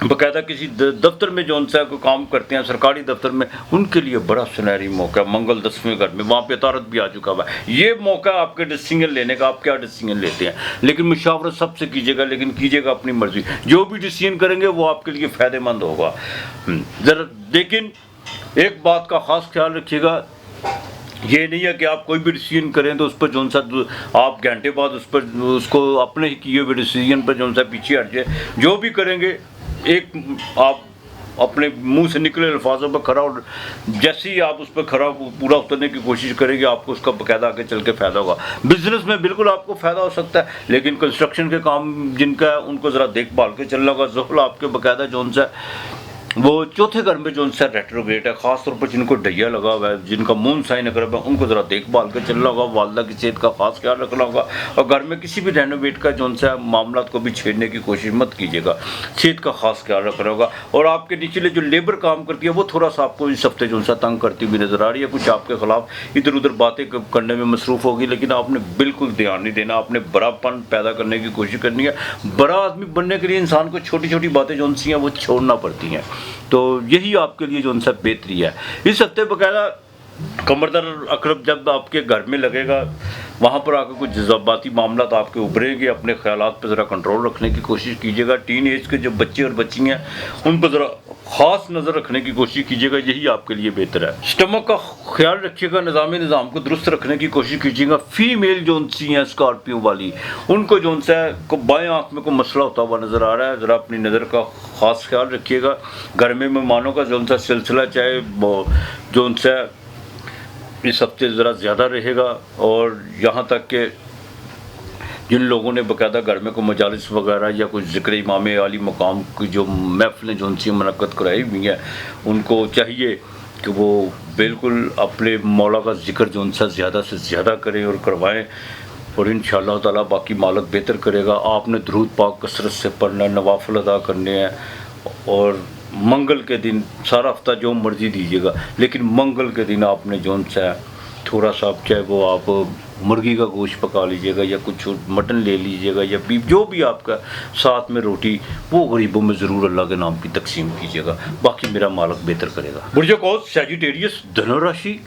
[SPEAKER 1] बाकायदा किसी दफ्तर में जो उनसे कोई काम करते हैं, सरकारी दफ्तर में, उनके लिए बड़ा सुनहरी मौका। मंगल 10वें घर में, वहाँ पे तारत भी आ चुका हुआ है। ये मौका आपके डिसीजन लेने का, आप क्या डिसीजन लेते हैं। लेकिन मुशावरत सबसे कीजिएगा, लेकिन कीजिएगा अपनी मर्जी। जो भी डिसीजन करेंगे वो आपके लिए फ़ायदेमंद होगा ज़रा। लेकिन एक बात का ख़ास ख्याल रखिएगा, ये नहीं है कि आप कोई भी डिसीजन करें तो उस पर जो सा आप घंटे बाद उस पर उसको अपने ही किए हुए डिसीजन पर जो सा पीछे हट जाए। जो भी करेंगे एक आप अपने मुंह से निकले अल्फाजों पर खरा, और जैसे ही आप उस पर खरा पूरा उतरने की कोशिश करेंगे आपको उसका बाकायदा आगे चल के फ़ायदा होगा। बिजनेस में बिल्कुल आपको फ़ायदा हो सकता है, लेकिन कंस्ट्रक्शन के काम जिनका है उनको ज़रा देखभाल के चलना होगा। ज़ुहल आपके बाकायदा जो सा वो चौथे घर में जो सा रेट्रोग्रेड है, ख़ासतौर पर जिनको डैया लगा हुआ है, जिनका मून साइन अगर है, उनको ज़रा देखभाल के चलना होगा। वालदा की सेहत का खास ख्याल रखना होगा, और घर में किसी भी रेनोवेट का जो सा मामला को भी छेड़ने की कोशिश मत कीजिएगा। सेहत का खास ख्याल रखना होगा। और आपके नीचे जो लेबर काम करती है वो थोड़ा सा आपको इस हफ्ते जो सा तंग करती हुई नज़र आ रही है। कुछ आपके खिलाफ इधर उधर बातें करने में मसरूफ़ होगी, लेकिन आपने बिल्कुल ध्यान नहीं देना। आपने बड़ापन पैदा करने की कोशिश करनी है। बड़ा आदमी बनने के लिए इंसान को छोटी छोटी बातें जो सी हैं वो छोड़ना पड़ती हैं। तो यही आपके लिए जो सा बेहतरी है। इस हफ्ते बकायदा कमरदर अकरब जब आपके घर में लगेगा, वहाँ पर आकर कुछ जज्बाती मामला तो आपके उभरेंगे। अपने ख्यालात पर ज़रा कंट्रोल रखने की कोशिश कीजिएगा। टीन एज के जो बच्चे और बच्चियाँ हैं उन पर ज़रा ख़ास नज़र रखने की कोशिश कीजिएगा, यही आपके लिए बेहतर है। स्टमक का ख्याल रखिएगा, निज़ाम को दुरुस्त रखने की कोशिश कीजिएगा। फीमेल जो सी हैं स्कॉर्पियो वाली, उनको जो सा को बाएँ आँख में कोई मसला होता हुआ नज़र आ रहा है, ज़रा अपनी नज़र का ख़ास ख्याल रखिएगा। घर में मेहमानों का जो सा सिलसिला चाहे वो जो सा इस हफ्ते ज़रा ज़्यादा रहेगा। और यहाँ तक कि जिन लोगों ने बाकायदा घर में कोई मजालिस वगैरह या कुछ ज़िक्र इमाम आली मकाम की जो महफ़िलें जो उनसे मुनक़्क़द कराई हुई हैं, उनको चाहिए कि वो बिल्कुल अपने मौला का ज़िक्र जो उनसे ज़्यादा से ज़्यादा करें और करवाएं, और इंशाअल्लाह ताला बाकी मालिक बेहतर करेगा। आपने दुरूद पाक कसरत से पढ़ना, नवाफिल अदा करने हैं, और मंगल के दिन सारा हफ्ता जो मर्ज़ी दीजिएगा, लेकिन मंगल के दिन आपने जो सा थोड़ा सा आप चाहे वो आप मुर्गी का गोश्त पका लीजिएगा या कुछ मटन ले लीजिएगा या बीफ, जो भी आपका साथ में रोटी, वो गरीबों में ज़रूर अल्लाह के नाम की तकसीम कीजिएगा। बाकी मेरा मालिक बेहतर करेगा। बुर्ज कौस सैजिटेरियस धनु राशि,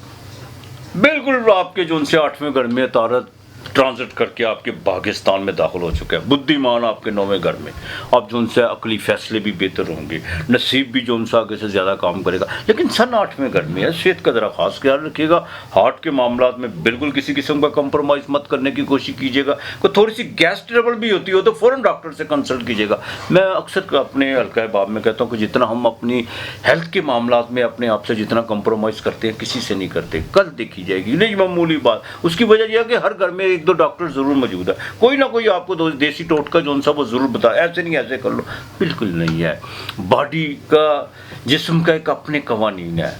[SPEAKER 1] बिल्कुल आपके जो उनसे 8वें घर में तारत ट्रांजिट करके आपके पाकिस्तान में दाखिल हो चुका है। बुद्धिमान आपके 9वें घर में, अब जो उनसे अकली फैसले भी बेहतर होंगे, नसीब भी जो उनसे आगे से ज़्यादा काम करेगा। लेकिन सन 8वें घर में है, सेहत का ज़रा खास ख्याल रखिएगा। हार्ट के मामला में बिल्कुल किसी किस्म का कंप्रोमाइज़ मत करने की कोशिश कीजिएगा। कोई थोड़ी सी गैस ट्रबल भी होती हो तो फ़ौरन डॉक्टर से कंसल्ट कीजिएगा। मैं अक्सर अपने हल्का अहबाब में कहता हूँ कि जितना हम अपनी हेल्थ के मामला में अपने आप से जितना कंप्रोमाइज़ करते हैं, किसी से नहीं करते। कल देखी जाएगी, नहीं मामूली बात। उसकी वजह यह है कि हर घर में एक दो डॉक्टर ज़रूर मौजूद है, कोई ना कोई आपको देसी टोटका जो सा वो ज़रूर बताए, ऐसे नहीं ऐसे कर लो, बिल्कुल नहीं है। बॉडी का, जिस्म का एक अपने कवानीन है,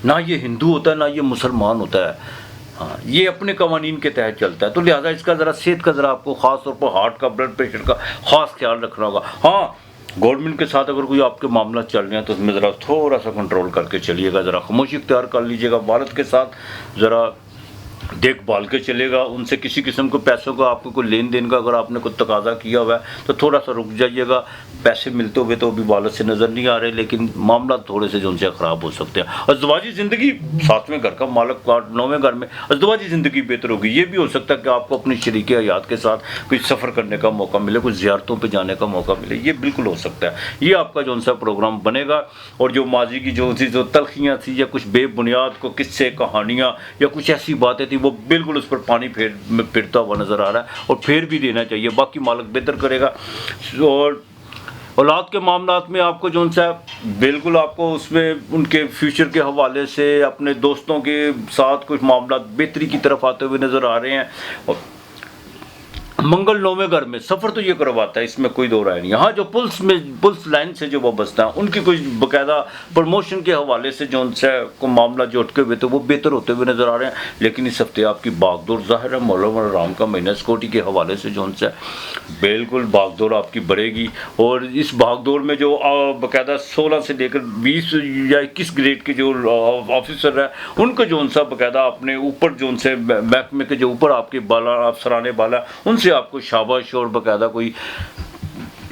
[SPEAKER 1] ना ये हिंदू होता है ना ये मुसलमान होता है। हाँ, ये अपने कवानीन के तहत चलता है। तो लिहाजा इसका ज़रा सेहत का ज़रा आपको ख़ास तौर पर हार्ट का, ब्लड प्रेशर का ख़ास ख्याल रखना होगा। हाँ, गवर्नमेंट के साथ अगर कोई आपके मामला चल रहे हैं तो उसमें ज़रा थोड़ा सा कंट्रोल करके चलिएगा, ज़रा खामोशी इख्तियार कर लीजिएगा। भारत के साथ ज़रा देखभाल के चलेगा। उनसे किसी किस्म को पैसों का आपको कोई लेन देन का अगर आपने कोई तकाजा किया हुआ है तो थोड़ा सा रुक जाइएगा। पैसे मिलते हुए तो अभी वालद से नज़र नहीं आ रहे, लेकिन मामला थोड़े से जो उनसे ख़राब हो सकते हैं। अज़दवाजी ज़िंदगी, 7वें घर का मालिक 9वें घर में, अज़दवाजी ज़िंदगी बेहतर होगी। ये भी हो सकता है कि आपको अपनी शरीक हयात के साथ कोई सफ़र करने का मौका मिले, कुछ ज़ियारतों पर जाने का मौका मिले, ये बिल्कुल हो सकता है। ये आपका जो सा प्रोग्राम बनेगा। और जो माजी की जो तलखियाँ थी या कुछ बेबुनियाद को किस्से, कहानियाँ या कुछ ऐसी बातें थी, वो बिल्कुल उस पर पानी फिरता हुआ नज़र आ रहा है, और फेर भी देना चाहिए। बाकी मालिक बेहतर करेगा। और औलाद के मामलात में आपको जो सा बिल्कुल आपको उसमें उनके फ्यूचर के हवाले से अपने दोस्तों के साथ कुछ मामला बेहतरी की तरफ आते हुए नज़र आ रहे हैं। और मंगल 9वें घर में सफ़र तो ये करवाता है, इसमें कोई दो राय नहीं। यहाँ जो पुल्स लाइन से जो वो बसता है, उनकी कोई बाकायदा प्रमोशन के हवाले से जो उनसे को मामला जो अटके हुए थे वो बेहतर होते हुए नज़र आ रहे हैं। लेकिन इस हफ्ते आपकी भागदौड़ ज़ाहिर है, मौला राम का महीना सिक्योरिटी के हवाले से जो उनसे बिल्कुल भागदौड़ आपकी बढ़ेगी। और इस भागदौड़ में जो बाकायदा 16 से लेकर 20 या 21 ग्रेड के जो ऑफिसर हैं, उनको जो उनसा बाकायदा अपने ऊपर जो उनसे महकमे के जो ऊपर आपके बाला अफसराने बाला, उनसे आपको शाबाश और बाकायदा कोई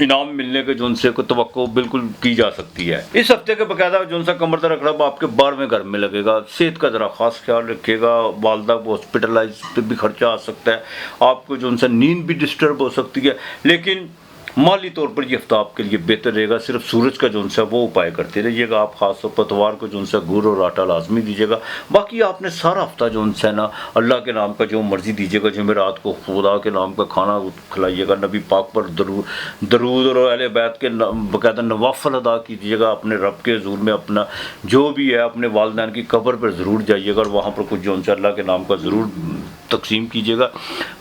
[SPEAKER 1] इनाम मिलने के जो उनसे को तवक्को बिल्कुल की जा सकती है। इस हफ्ते के बाकायदा जो उनसा कमरदर अकरब आपके 12वें घर में लगेगा। सेहत का ज़रा ख़ास ख्याल रखिएगा। वालदा को हॉस्पिटलाइज पे भी खर्चा आ सकता है। आपको जो उनसे नींद भी डिस्टर्ब हो सकती है। लेकिन माली तौर पर ये हफ्ता आपके लिए बेहतर रहेगा। सिर्फ सूरज का जो सा वो उपाय करते रहिएगा आप, खास तौर पर पतवार को जो सा गुड़ और आटा लाजमी दीजिएगा। बाकी आपने सारा हफ्ता जो है ना अल्लाह के नाम का जो मर्जी दीजिएगा। जमेरात को खुदा के नाम का खाना खिलाइएगा, नबी पाक पर दरूद और अहले बैत के बाकायदा नवाफल अदा कीजिएगा। अपने रब के हुज़ूर में अपना जो भी है अपने वालिदैन की कब्र पर ज़रूर जाइएगा और वहाँ पर कुछ जो है अल्लाह के नाम का ज़रूर तकसीम कीजिएगा।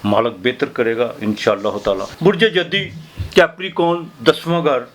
[SPEAKER 1] मालक बेहतर करेगा इंशाअल्लाह ताला। बुर्ज जद्दी कैप्रिकॉर्न 10वां घर,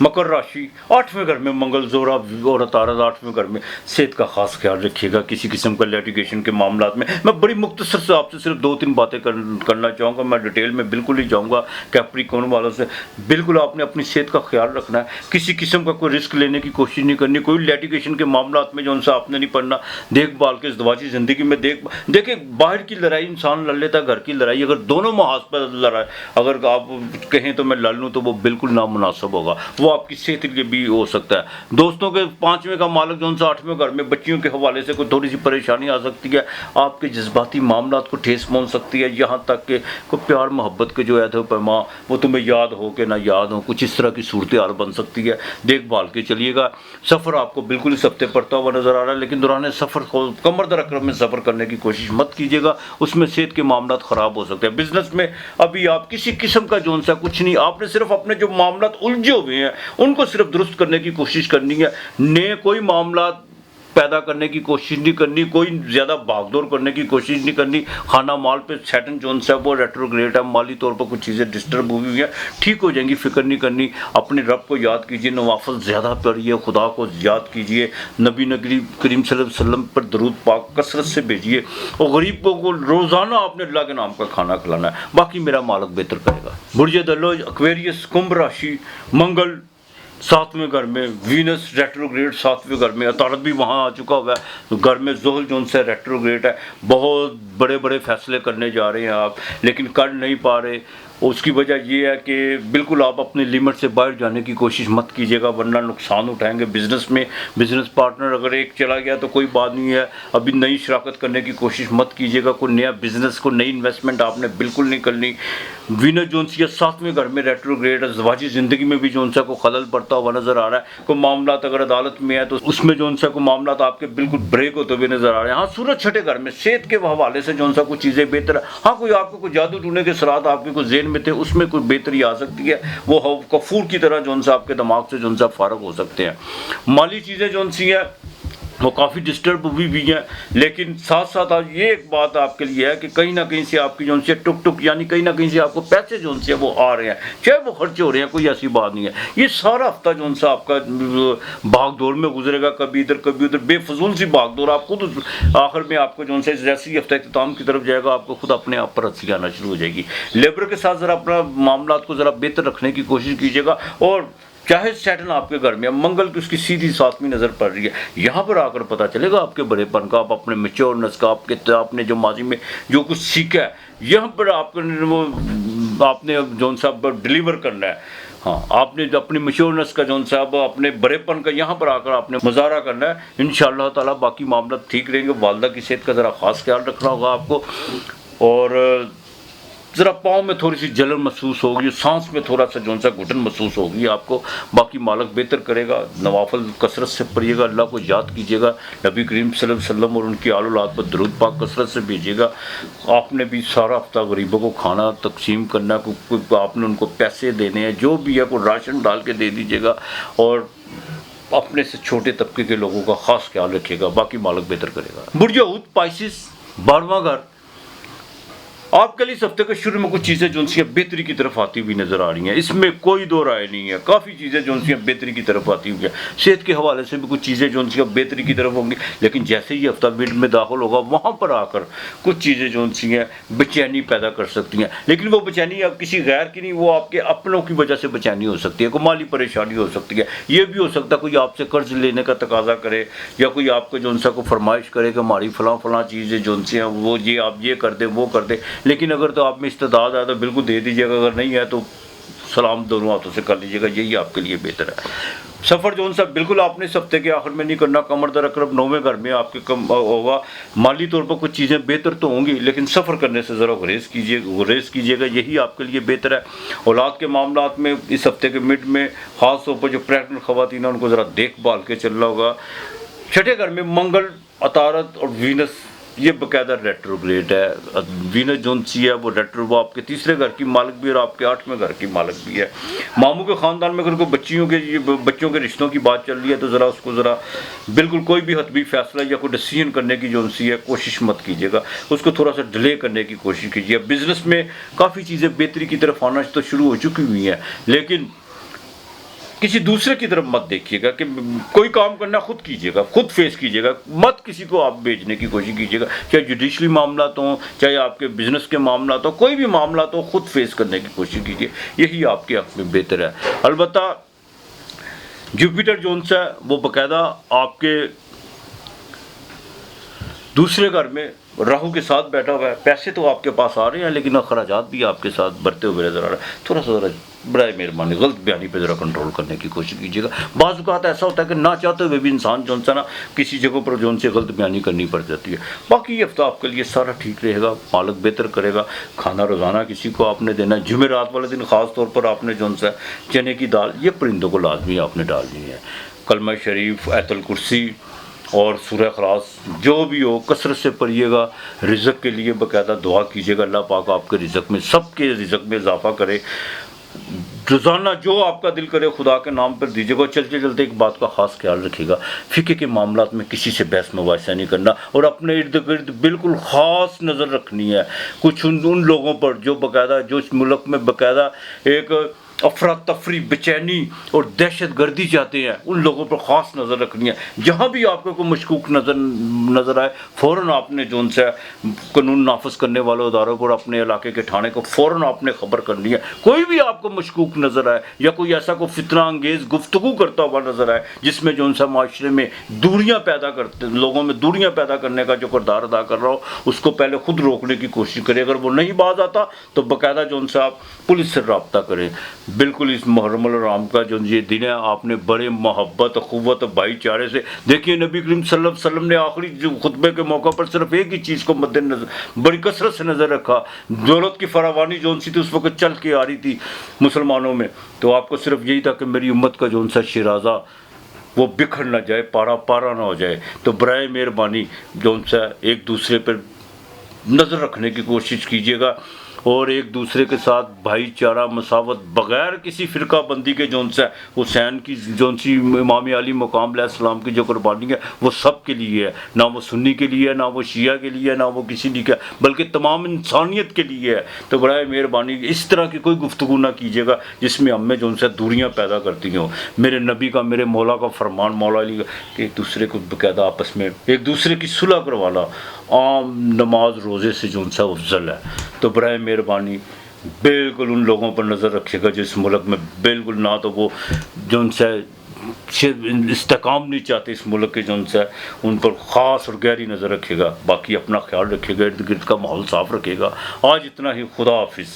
[SPEAKER 1] मकर राशि 8वें घर में मंगल जोरा और अतारद 8वें घर में। सेहत का खास ख्याल रखिएगा। किसी किस्म का लिटिगेशन के मामला में मैं बड़ी मुख्तसर से आपसे सिर्फ 2-3 बातें करना चाहूँगा। मैं डिटेल में बिल्कुल नहीं जाऊँगा। कैप्रिकॉर्न वालों से बिल्कुल आपने अपनी सेहत का ख्याल रखना है। किसी किस्म का कोई रिस्क लेने की कोशिश नहीं करनी। कोई लिटिगेशन के मामला में जो उनसे आपने नहीं पढ़ना। देखभाल के इज़्दवाजी ज़िंदगी में देखिए बाहर की लड़ाई इंसान लड़ लेता है, घर की लड़ाई अगर दोनों महाज पर लड़ाई अगर आप कहें तो मैं लड़ लूँ तो वो बिल्कुल नामुनासिब होगा। वो आपकी सेहत के लिए भी हो सकता है। दोस्तों के 5वें का मालक जो उनसे 8वें घर में, बच्चियों के हवाले से कोई थोड़ी सी परेशानी आ सकती है। आपके जज्बाती मामला को ठेस पहुंच सकती है। यहाँ तक कि कोई प्यार मोहब्बत के जो है तो पैमा वो तुम्हें याद हो कि ना याद हो, कुछ इस तरह की सूरत हाल बन सकती है। देखभाल के चलिएगा। सफ़र आपको बिल्कुल इस हफ्ते पड़ता हुआ नजर आ रहा है, लेकिन दौरान सफ़र को कमर दरअसल में सफ़र करने की कोशिश मत कीजिएगा। उसमें सेहत के मामला ख़राब हो सकते हैं। बिजनेस में अभी आप किसी किस्म का जो सा कुछ नहीं, आपने सिर्फ अपने जो मामला उलझे हुए हैं उनको सिर्फ दुरुस्त करने की कोशिश करनी है। नए कोई मामला पैदा करने की कोशिश नहीं करनी, कोई ज़्यादा भागदौड़ करने की कोशिश नहीं करनी। खाना माल पे सैटर्न जोन से वो रेट्रोग्रेड है, माली तौर पर कुछ चीज़ें डिस्टर्ब हुई हैं, ठीक हो जाएंगी, फिक्र नहीं करनी। अपने रब को याद कीजिए, नवाफल ज़्यादा पढ़िए, खुदा को याद कीजिए, नबी करीम सल्लल्लाहु अलैहि वसल्लम पर दरूद पाक कसरत से भेजिए और गरीबों को रोज़ाना आपने अल्लाह के नाम का खाना खिलाना है। बाकी मेरा मालक बेहतर करेगा। बुर्ज दल्लो एक्वेरियस कुंभ राशि, मंगल 7वें घर में, वीनस रेट्रोग्रेड 7वें घर में, अतारद भी वहाँ आ चुका हुआ है। तो घर में ज़ुहल जो उनसे रेट्रोग्रेड है। बहुत बड़े बड़े फैसले करने जा रहे हैं आप, लेकिन कर नहीं पा रहे। उसकी वजह ये है कि बिल्कुल आप अपने लिमिट से बाहर जाने की कोशिश मत कीजिएगा, वरना नुकसान उठाएंगे। बिजनेस में बिजनेस पार्टनर अगर एक चला गया तो कोई बात नहीं है, अभी नई शराकत करने की कोशिश मत कीजिएगा। कोई नया बिजनेस को नई इन्वेस्टमेंट आपने बिल्कुल नहीं करनी। वीनस जोनसिया 7वें घर में रेट्रोग्रेड है। ज़वाजी ज़िंदगी में भी जोनसा को खलल पड़ता हुआ नजर आ रहा है। कोई मामला अगर अदालत में है तो उसमें जोनसा को मामला आपके बिल्कुल ब्रेक होते हुए नजर आ रहे हैं। हाँ, सूरज 6ठे घर में, सेहत के हवाले से जोनसा कुछ चीज़ें बेहतर है। हाँ, कोई आपको कोई जादू टूने के सराहत आपके कोई जेन में थे, उसमें कोई बेहतरी आ सकती है। वो कफूर की तरह जोनसा आपके दिमाग से जोनसा फारग हो सकते हैं। माली चीज़ें जोनसी है वो काफ़ी डिस्टर्ब हुई भी हैं, लेकिन साथ साथ आज ये एक बात आपके लिए है कि कहीं ना कहीं से आपकी जो से टुक टुक यानी कहीं ना कहीं से आपको पैसे जो से वो आ रहे हैं, चाहे वो खर्च हो रहे हैं, कोई ऐसी बात नहीं है। ये सारा हफ्ता जो सा आपका भागदौड़ में गुजरेगा, कभी इधर कभी उधर, बेफजूल सी भागदौड़। आप खुद आखिर में आपको जो से जैसे ही हफ्ता इख्तिताम की तरफ जाएगा आपको खुद अपने आप पर हंसी आना शुरू हो जाएगी। लेबर के साथ ज़रा अपना मामला को ज़रा बेहतर रखने की कोशिश कीजिएगा। और चाहे सैटर्न आपके घर में, मंगल की उसकी सीधी 7वीं नज़र पड़ रही है, यहाँ पर आकर पता चलेगा आपके बड़ेपन का, आप अपने मेच्योरनेस का, आपने जो माजी में जो कुछ सीखा है यहाँ पर आपने जो सा डिलीवर करना है। हाँ, आपने अपनी मेच्योरनेस का जो सा अपने बड़ेपन का यहाँ पर आकर आपने मुजाहरा करना है। इंशाअल्लाह ताला बाकी मामला ठीक रहेंगे। वालदा की सेहत का ज़रा ख़ास ख्याल रखना होगा आपको। और ज़रा पाँव में थोड़ी सी जलन महसूस होगी, सांस में थोड़ा सा जो सा घुटन महसूस होगी आपको। बाकी मालक बेहतर करेगा। नवाफल कसरत से पढ़िएगा, अल्लाह को याद कीजिएगा, नबी करीम सल्लल्लाहु अलैहि वसल्लम और उनकी आल औलाद पर दरूद पाक कसरत से भेजिएगा। आपने भी सारा हफ्ता गरीबों को खाना तकसीम करना, आपने उनको पैसे देने हैं, जो भी है कोई राशन डाल के दे दीजिएगा। और अपने से छोटे तबके के लोगों का ख़ास ख्याल रखिएगा। बाकी मालक बेहतर करेगा। बुर्ज हूत पाइसिस 12वां घर, आपके लिए इस हफ्ते के शुरू में कुछ चीज़ें जो सी बेहतरी की तरफ आती हुई नज़र आ रही हैं, इसमें कोई दो राय नहीं है। काफ़ी चीज़ें जो सी बेहतरी की तरफ आती हुई है। सेहत के हवाले से भी कुछ चीज़ें जो सी बेहतरी की तरफ होंगी, लेकिन जैसे ही हफ्ता मिड में दाखिल होगा वहाँ पर आकर कुछ चीज़ें जो सी हैं बेचैनी पैदा कर सकती हैं। लेकिन वो बेचैनी अब किसी गैर की नहीं, वो आपके अपनों की वजह से बेचैनी हो सकती है। कोई माली परेशानी हो सकती है। ये भी हो सकता है कोई आपसे कर्ज लेने का तकाजा करे, या कोई आपको जो सा को फरमाइश करे कि हमारी फ़लाँ चीज़ें जो सी हैं वो ये आप ये कर दे वो कर दे। लेकिन अगर तो आप में इस्तेदाद है तो बिल्कुल दे दीजिएगा, अगर नहीं है तो सलाम दोनों हाथों से कर लीजिएगा। यही आपके लिए बेहतर है। सफ़र जो सा बिल्कुल आपने इस हफ्ते के आखिर में नहीं करना। कमर दर अकरब 9वें घर में आपके कम होगा। माली तौर पर कुछ चीज़ें बेहतर तो होंगी, लेकिन सफ़र करने से ज़रा गुरेज कीजिएगा, यही आपके लिए बेहतर है। औलाद के मामलात में इस हफ्ते के मिड में ख़ास तौर पर जो प्रेगनेंट ख़वातीन हैं उनको ज़रा देखभाल के चलना होगा। छठे घर में मंगल, अतारत और वीनस ये बाकायदा रेट्रोग्रेड है। वीनस जोन सी है वो रेट्रो, वो आपके तीसरे घर की मालिक भी और आपके 8वें घर की मालिक भी है। मामू के ख़ानदान में अगर कोई बच्चों के रिश्तों की बात चल रही है तो ज़रा उसको ज़रा बिल्कुल कोई भी हतमी फैसला या कोई डिसीजन करने की जोन सी है कोशिश मत कीजिएगा, उसको थोड़ा सा डिले करने की कोशिश कीजिए। बिज़नेस में काफ़ी चीज़ें बेहतरी की तरफ आना तो शुरू हो चुकी हुई हैं, लेकिन किसी दूसरे की तरफ मत देखिएगा कि कोई काम करना खुद कीजिएगा, खुद फेस कीजिएगा, मत किसी को आप बेचने की कोशिश कीजिएगा। चाहे जुडिशली मामला तो, चाहे आपके बिजनेस के मामला तो, कोई भी मामला तो खुद फेस करने की कोशिश कीजिए, यही आपके हक में बेहतर है। अलबत्ता जुपिटर जोन्स है वो बाकायदा आपके दूसरे घर में राहु के साथ बैठा हुआ है। पैसे तो आपके पास आ रहे हैं, लेकिन अखराजात भी आपके साथ बढ़ते हुए नजर आ रहा है। थोड़ा सा ज़रा बड़ाए मेहरबानी गलत बयानी पे ज़रा कंट्रोल करने की कोशिश कीजिएगा। बाज़ औक़ात ऐसा होता है कि ना चाहते हुए भी इंसान जो सा ना किसी जगह पर जो से गलत बयानी करनी पड़ जाती है। बाकी ये हफ्ता आपके लिए सारा ठीक रहेगा, मालिक बेहतर करेगा। खाना रोज़ाना किसी को आपने देना है। जुमेरात वाले दिन ख़ास तौर पर आपने जो सा चने की दाल ये परिंदों को लाजमी आपने डालनी है। कलमा शरीफ, आयतुल कुर्सी और सूरह इखलास जो भी हो कसरत से पढ़िएगा। रिज़्क़ के लिए बाकायदा दुआ कीजिएगा, अल्लाह पाक आपके रिज़्क़ में, सबके रिज़्क़ में इजाफ़ा करे। रोज़ाना जो आपका दिल करे खुदा के नाम पर दीजिएगा। चलते चलते एक बात का ख़ास ख्याल रखिएगा, फ़िक़्ह के मामलात में किसी से बहस मुबाहिसा नहीं करना और अपने इर्द गिर्द बिल्कुल ख़ास नज़र रखनी है। कुछ उन लोगों पर जो बाकायदा जो इस मुल्क में बाकायदा एक अफरा तफरी, बेचैनी और दहशत गर्दी चाहते हैं, उन लोगों पर ख़ास नज़र रखनी है। जहाँ भी आपको कोई मशकूक नज़र आए फ़ौरन आपने जो उनसे कानून नाफज करने वाले इदारों को, अपने इलाके के थाने को फ़ौरन आपने खबर करनी है। कोई भी आपको मशकूक नज़र आए या कोई ऐसा कोई फितना अंगेज़ गुफ्तगू करता हुआ नज़र आए जिसमें जो उनसे माशरे में दूरियाँ पैदा करते, लोगों में दूरियाँ पैदा करने का जो किरदार अदा कर रहा हो, उसको पहले खुद रोकने की कोशिश करें। अगर वो नहीं बाज आता तो बाकायदा जो उनसे आप पुलिस से रब्ता करें। बिल्कुल इस मुहर्रम अल हराम का जो ये दिन है आपने बड़े मोहब्बत, ख़ुव्वत, भाईचारे से देखिए। नबी करीम सल्लल्लाहु अलैहि वसल्लम ने आखिरी जो खुतबे के मौका पर सिर्फ एक ही चीज़ को मद्देनजर बड़ी कसरत से नज़र रखा। दौलत की फरावानी जो सी थी उस वक्त चल के आ रही थी मुसलमानों में, तो आपको सिर्फ यही था कि मेरी उम्मत का जो सा शिराजा वो बिखर ना जाए, पारा पारा ना हो जाए। तो बराए मेहरबानी जो सा एक दूसरे पर नज़र रखने की कोशिश कीजिएगा और एक दूसरे के साथ भाईचारा, मसावत, बग़ैर किसी फ़िरका बंदी के जोन सा हुसैन की जोन सी इमाम अली मकाम अलैहिस्सलाम की जो कुर्बानी है वो सब के लिए है। ना वो सुन्नी के लिए है, ना वो शिया के लिए है, ना वो किसी लिए, बल्कि तमाम इंसानियत के लिए है। तो बड़ा मेहरबानी इस तरह की कोई गुफ्तगू ना कीजिएगा जिसमें हमें जो उनसे दूरियाँ पैदा करती हों। मेरे नबी का, मेरे मौला का फरमान, मौला अली का, कि एक दूसरे को बाकायदा आपस में एक दूसरे की सुलह करवाना आम नमाज रोज़े से जो सा अफजल है। तो बराए मेहरबानी बिल्कुल उन लोगों पर नज़र रखिएगा जिस मुल्क में बिल्कुल ना तो वो जो उनसे इस्तेकाम नहीं चाहते इस मुल्क के, जो उनसे उन पर ख़ास और गहरी नज़र रखिएगा। बाकी अपना ख्याल रखिएगा, इर्द गिर्द का माहौल साफ़ रखिएगा। आज इतना ही, खुदा हाफिज़।